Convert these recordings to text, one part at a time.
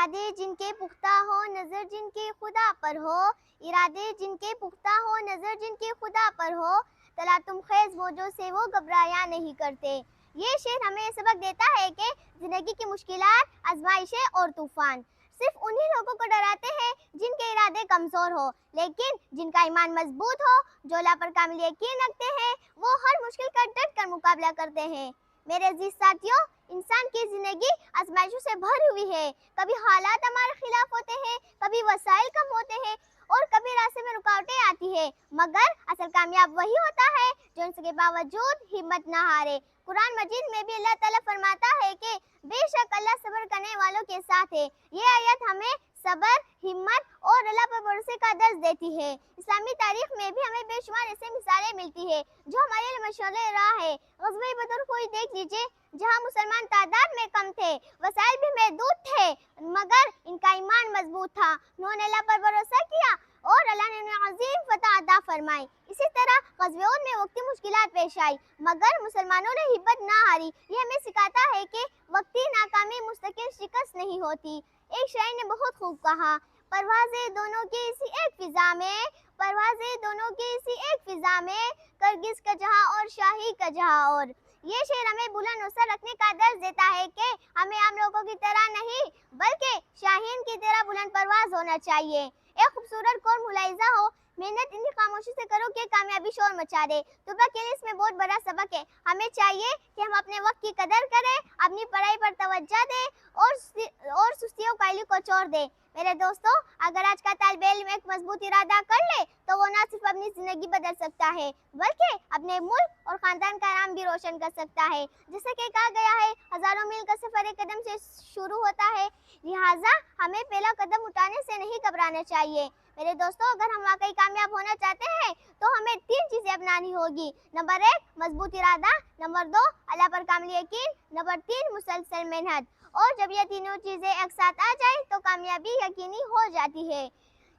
इरादे जिनके पुख्ता हो, नजर जिनके खुदा पर हो, इरादे जिनके पुख्ता हो, नजर जिनके खुदा पर हो, तला तुम खेज मौजों से वो घबराया नहीं करते। ये शेर हमें सबक देता है कि जिंदगी की मुश्किलात, आजमाइशें और तूफान सिर्फ उन्हीं लोगों को डराते हैं जिनके इरादे कमजोर हो, लेकिन जिनका ईमान मजबूत हो, जो अल्लाह पर कामिल यकीन रखते हैं, वो हर मुश्किल का डट कर मुकाबला करते हैं। मेरे अजीज साथियों, इंसान की जिंदगी आजमाइशों से भरी हुई है। कभी हालात हमारे खिलाफ होते हैं, कभी वसाइल कम होते हैं और कभी रास्ते में रुकावटें आती है, मगर असल कामयाब वही होता है जो इसके बावजूद हिम्मत ना हारे। कुरान मजीद में भी अल्लाह ताला फरमाता है कि बेशक अल्लाह सब्र करने वालों के साथ है। ये आयत हमें सब्र, हिम्मत और अल्लाह पर भरोसे का दर्ज देती है। इस्लामी तारीख में भी हमें बेशुमार ऐसे मिसालें मिलती है जो हमारे लिए मशअल राह है। ग़ज़वा बदर को ही देख लीजिए, जहाँ मुसलमान तादाद में कम थे, वसाइल भी महदूद थे, मगर इनका ईमान मजबूत था। उन्होंने अल्लाह पर भरोसा किया और अल्लाह ने उन्हें अजीम फतह अता फरमाई। इसी तरह ग़ज़वे उहद में वक्ती मुश्किलात पेश आई, मगर मुसलमानों ने हिम्मत ना हारी। ये हमें सिखाता है कि वक्ती नाकामी मुस्तकिल शिकस्त नहीं होती। एक शायर ने बहुत खूब कहा, परवाज़ें दोनों की इसी एक फिजा में, परवाज़ें दोनों की इसी एक फिजा में, करगिस का जहां और शाही का जहां और। ये शेर हमें बुलंद हौसला रखने का दर्ज देता है कि हमें आम लोगों की तरह नहीं, बल्कि शाहीन की तरह बुलंद परवाज होना चाहिए। एक खूबसूरत कौम मुलाहिजा हो, मेहनत इतनी खामोशी से करो कि कामयाबी शोर मचा दे। तुबा के लिए इसमें बहुत बड़ा सबक है। हमें चाहिए कि हम अपने वक्त की कदर करें, अपनी पढ़ाई पर तवज्जो दें और सुस्तियों कायली को छोड़ दें। मेरे दोस्तों, अगर आज का तालिबे इल्म एक मजबूत इरादा कर ले तो वो ना सिर्फ अपनी जिंदगी बदल सकता है, बल्कि अपने मुल्क और खानदान का नाम भी रोशन कर सकता है। जैसे कि कहा गया है, हजारों मील का सफर एक कदम से शुरू होता है, लिहाजा हमें पहला कदम उठाने से नहीं घबराना चाहिए। मेरे दोस्तों, अगर हम वाकई कामयाब होना चाहते हैं तो हमें 3 चीजें अपनानी होगी। नंबर 1, मजबूत इरादा। नंबर 2, अल्लाह पर कामिल यकीन। नंबर 3, मुसलसल मेहनत। और जब ये तीनों चीजें एक साथ आ जाए तो कामयाबी यकीनी हो जाती है।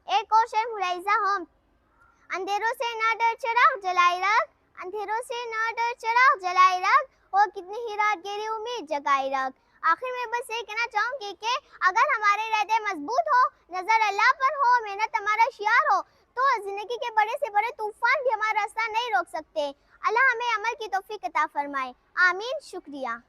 एक और शेर मुलाहिजा हो, अंधेरों से ना डर चिराग जलाई रख, अंधेरों से ना डर चिराग जलाई रख, हो कितनी ही रात गहरी उम्मीद जगाई रख। आखिर में बस ये कहना चाहूंगी कि अगर हमारे इरादे मजबूत हो, नजर अल्लाह पर हो, मेहनत हमारा शियार हो, तो जिंदगी के बड़े से बड़े तूफान भी हमारा रास्ता नहीं रोक सकते। अल्लाह हमें अमल की तौफीक अता फरमाए। आमीन। शुक्रिया।